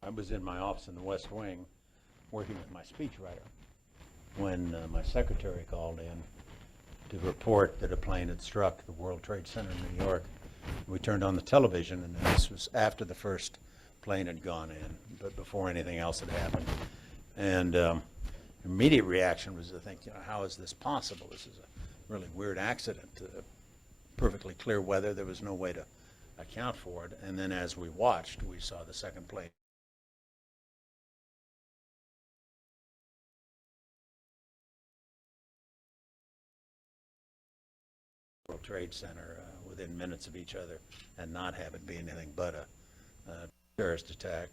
I was in my office in the West Wing working with my speechwriter when my secretary called in to report that a plane had struck the World Trade Center in New York. We turned on the television, and this was after the first plane had gone in, but before anything else had happened. And immediate reaction was to think, how is this possible? This is a really weird accident. Perfectly clear weather. There was no way to account for it. And then as we watched, we saw the second plane. World Trade Center within minutes of each other, and not have it be anything but a terrorist attack.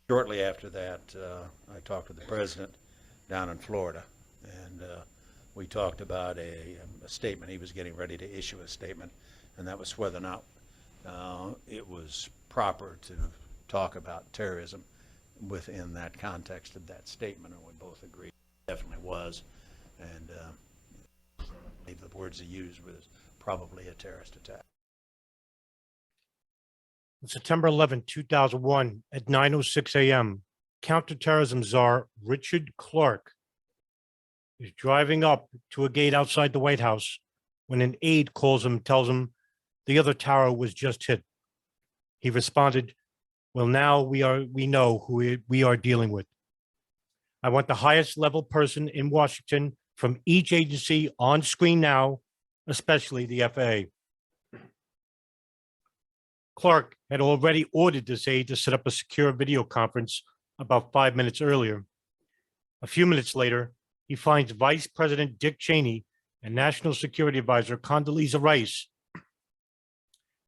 Shortly after that, I talked to the president down in Florida, and we talked about a statement. He was getting ready to issue a statement, and that was whether or not it was proper to talk about terrorism within that context of that statement, and we both agreed it definitely was. And the words he used was probably a terrorist attack. On September 11, 2001, at 9:06 a.m., counterterrorism czar Richard Clarke is driving up to a gate outside the White House when an aide calls him, tells him the other tower was just hit. He responded, "Well, now we know who we are dealing with. I want the highest level person in Washington from each agency on screen now, especially the FAA." Clarke had already ordered this aide to set up a secure video conference about 5 minutes earlier. A few minutes later, he finds Vice President Dick Cheney and National Security Advisor Condoleezza Rice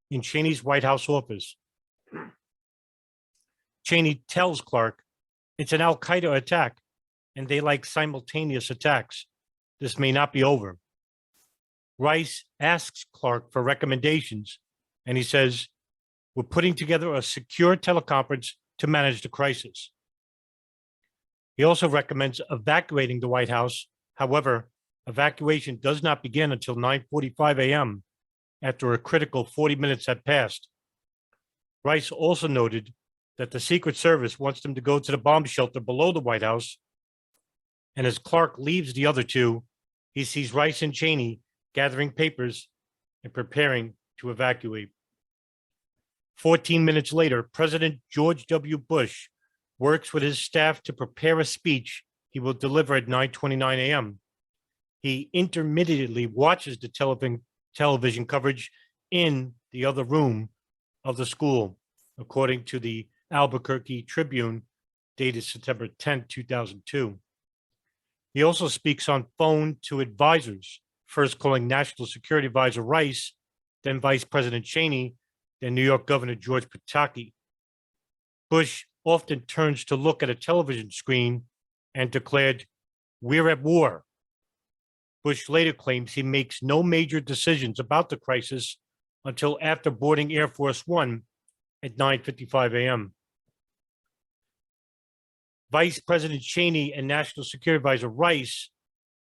in Cheney's White House office. Cheney tells Clarke it's an Al-Qaeda attack, and they like simultaneous attacks. This may not be over. Rice asks Clarke for recommendations, and he says, "We're putting together a secure teleconference to manage the crisis." He also recommends evacuating the White House. However, evacuation does not begin until 9:45 a.m. after a critical 40 minutes had passed. Rice also noted that the Secret Service wants them to go to the bomb shelter below the White House. And as Clarke leaves the other two, he sees Rice and Cheney gathering papers and preparing to evacuate. 14 minutes later, President George W. Bush works with his staff to prepare a speech he will deliver at 9:29 a.m. He intermittently watches the television coverage in the other room of the school, according to the Albuquerque Tribune, dated September 10, 2002. He also speaks on phone to advisors, first calling National Security Advisor Rice, then Vice President Cheney, then New York Governor George Pataki. Bush often turns to look at a television screen and declared, "We're at war." Bush later claims he makes no major decisions about the crisis until after boarding Air Force One at 9:55 a.m. Vice President Cheney and National Security Advisor Rice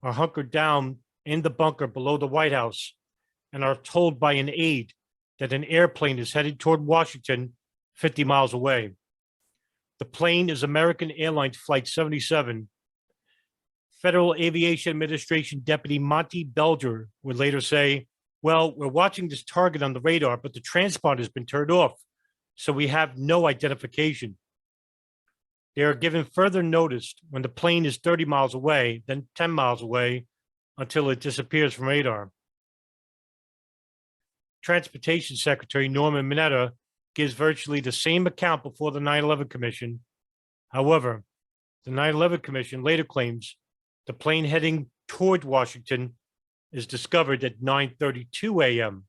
are hunkered down in the bunker below the White House and are told by an aide that an airplane is headed toward Washington 50 miles away. The plane is American Airlines Flight 77. Federal Aviation Administration Deputy Monty Belger would later say, "Well, we're watching this target on the radar, but the transponder has been turned off, so we have no identification." They are given further notice when the plane is 30 miles away, then 10 miles away, until it disappears from radar. Transportation Secretary Norman Mineta gives virtually the same account before the 9/11 Commission. However, the 9/11 Commission later claims the plane heading toward Washington is discovered at 9:32 a.m.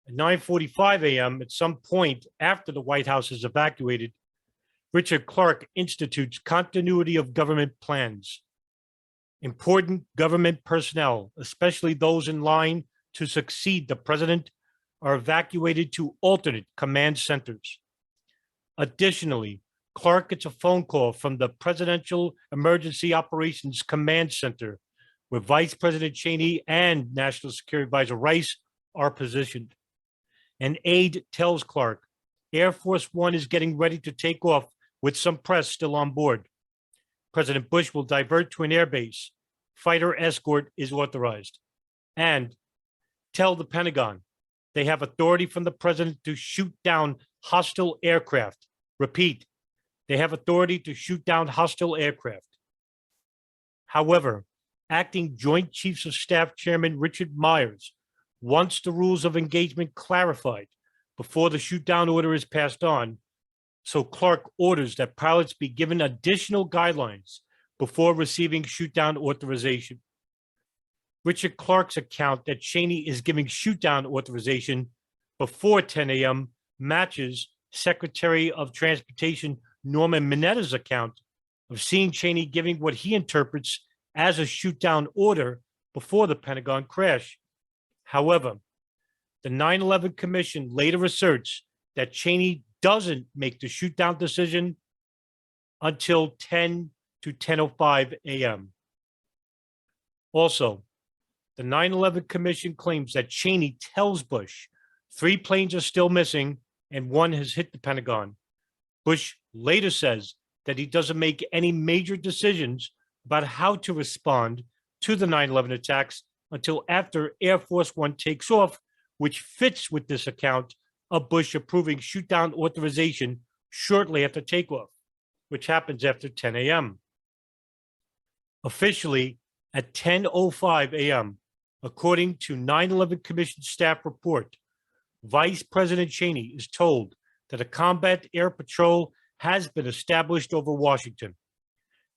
At 9:45 a.m., at some point after the White House is evacuated, Richard Clarke institutes continuity of government plans. Important government personnel, especially those in line to succeed the president, are evacuated to alternate command centers. Additionally, Clarke gets a phone call from the Presidential Emergency Operations Command Center, where Vice President Cheney and National Security Advisor Rice are positioned. An aide tells Clarke Air Force One is getting ready to take off with some press still on board. President Bush will divert to an airbase. Fighter escort is authorized. And tell the Pentagon they have authority from the president to shoot down hostile aircraft. Repeat, they have authority to shoot down hostile aircraft. However, Acting Joint Chiefs of Staff Chairman Richard Myers wants the rules of engagement clarified before the shoot down order is passed on. So Clark orders that pilots be given additional guidelines before receiving shoot down authorization. Richard Clark's account that Cheney is giving shoot down authorization before 10 a.m. matches Secretary of Transportation Norman Minetta's account of seeing Cheney giving what he interprets as a shoot down order before the Pentagon crash. However, the 9/11 Commission later asserts that Cheney doesn't make the shoot down decision until 10 to 10:05 a.m. Also, the 9/11 Commission claims that Cheney tells Bush 3 planes are still missing and 1 has hit the Pentagon. Bush later says that he doesn't make any major decisions about how to respond to the 9/11 attacks until after Air Force One takes off, which fits with this account of Bush approving shoot down authorization shortly after takeoff, which happens after 10 a.m. Officially, at 10:05 a.m., according to 9/11 Commission staff report, Vice President Cheney is told that a combat air patrol has been established over Washington.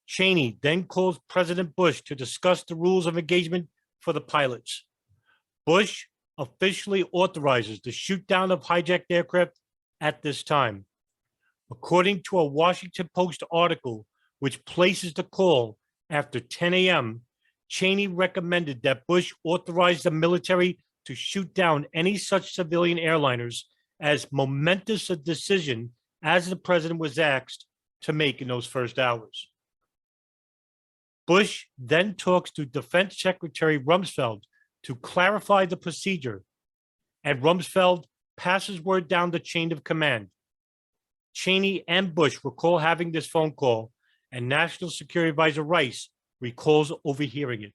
Cheney then calls President Bush to discuss the rules of engagement for the pilots. Bush officially authorizes the shoot down of hijacked aircraft at this time. According to a Washington Post article, which places the call after 10 a.m., Cheney recommended that Bush authorize the military to shoot down any such civilian airliners as momentous a decision as the president was asked to make in those first hours. Bush then talks to Defense Secretary Rumsfeld to clarify the procedure, and Rumsfeld passes word down the chain of command. Cheney and Bush recall having this phone call, and National Security Advisor Rice recalls overhearing it.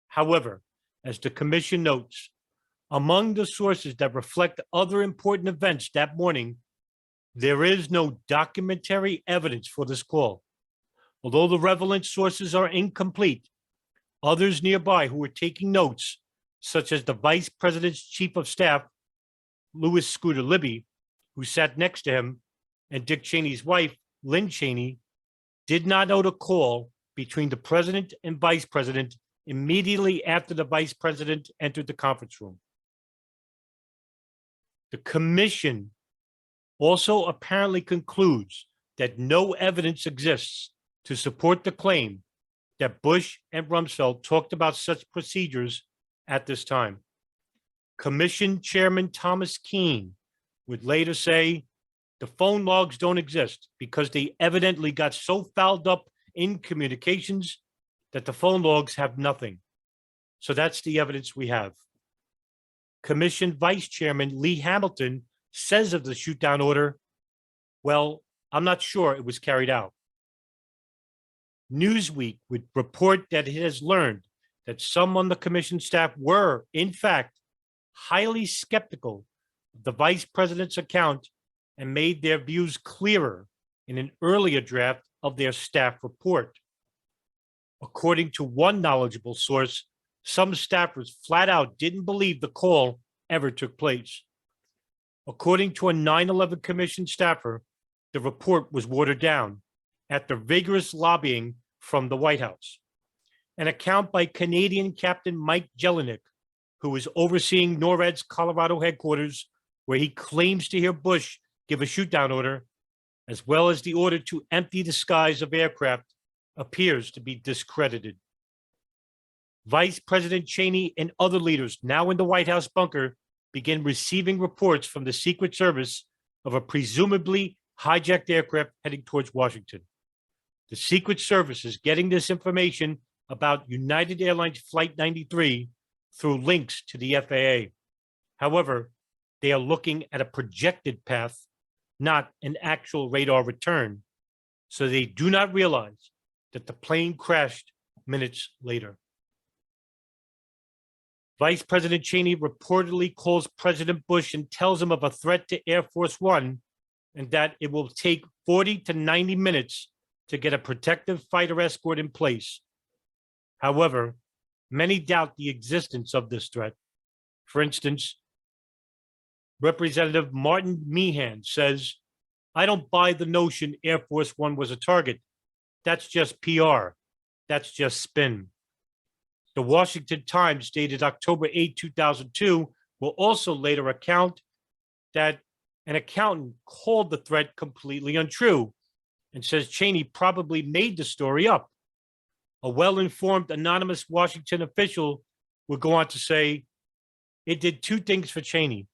However, as the commission notes, among the sources that reflect other important events that morning, there is no documentary evidence for this call. Although the relevant sources are incomplete, others nearby who were taking notes, such as the Vice President's Chief of Staff, Louis Scooter Libby, who sat next to him, and Dick Cheney's wife, Lynn Cheney, did not know the call between the President and Vice President immediately after the Vice President entered the conference room. The commission also apparently concludes that no evidence exists to support the claim that Bush and Rumsfeld talked about such procedures at this time. Commission Chairman Thomas Keene would later say the phone logs don't exist because they evidently got so fouled up in communications that the phone logs have nothing. So that's the evidence we have. Commission Vice Chairman Lee Hamilton says of the shoot down order, well, I'm not sure it was carried out. Newsweek would report that it has learned that some on the commission staff were, in fact, highly skeptical of the vice president's account and made their views clearer in an earlier draft of their staff report. According to one knowledgeable source, some staffers flat out didn't believe the call ever took place. According to a 9/11 Commission staffer, the report was watered down after vigorous lobbying from the White House. An account by Canadian Captain Mike Jelinek, who is overseeing NORAD's Colorado headquarters, where he claims to hear Bush give a shoot-down order, as well as the order to empty the skies of aircraft, appears to be discredited. Vice President Cheney and other leaders now in the White House bunker begin receiving reports from the Secret Service of a presumably hijacked aircraft heading towards Washington. The Secret Service is getting this information about United Airlines Flight 93 through links to the FAA. However, they are looking at a projected path not an actual radar return, so they do not realize that the plane crashed minutes later. Vice President Cheney reportedly calls President Bush and tells him of a threat to Air Force One and that it will take 40 to 90 minutes to get a protective fighter escort in place. However, many doubt the existence of this threat. For instance, Representative Martin Meehan says, "I don't buy the notion Air Force One was a target. That's just PR. That's just spin." The Washington Times, dated October 8, 2002, will also later account that an accountant called the threat completely untrue and says Cheney probably made the story up. A well-informed anonymous Washington official would go on to say, it did two things for Cheney.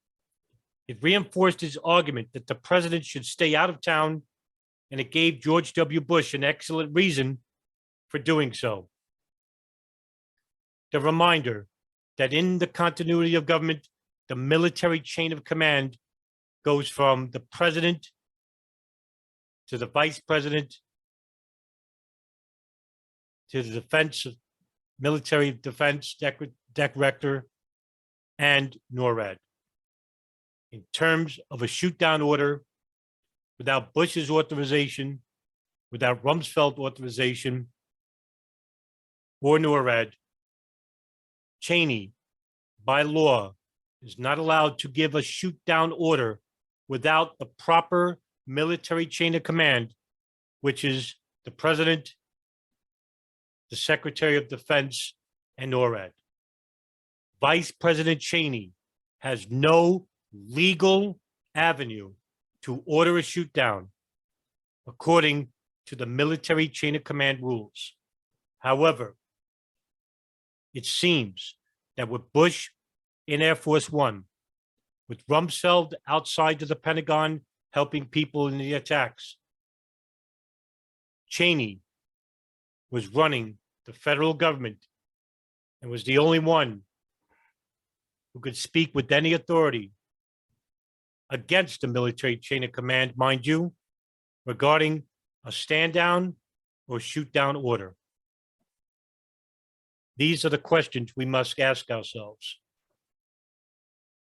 It reinforced his argument that the president should stay out of town, and it gave George W. Bush an excellent reason for doing so. The reminder that in the continuity of government, the military chain of command goes from the president to the vice president to the military defense director and NORAD. In terms of a shoot-down order, without Bush's authorization, without Rumsfeld authorization, or NORAD, Cheney, by law, is not allowed to give a shoot-down order without the proper military chain of command, which is the president, the secretary of defense, and NORAD. Vice President Cheney has no legal avenue to order a shoot-down, according to the military chain of command rules. However, it seems that with Bush in Air Force One, with Rumsfeld outside of the Pentagon helping people in the attacks, Cheney was running the federal government and was the only one who could speak with any authority against the military chain of command, mind you, regarding a stand down or shoot down order. These are the questions we must ask ourselves.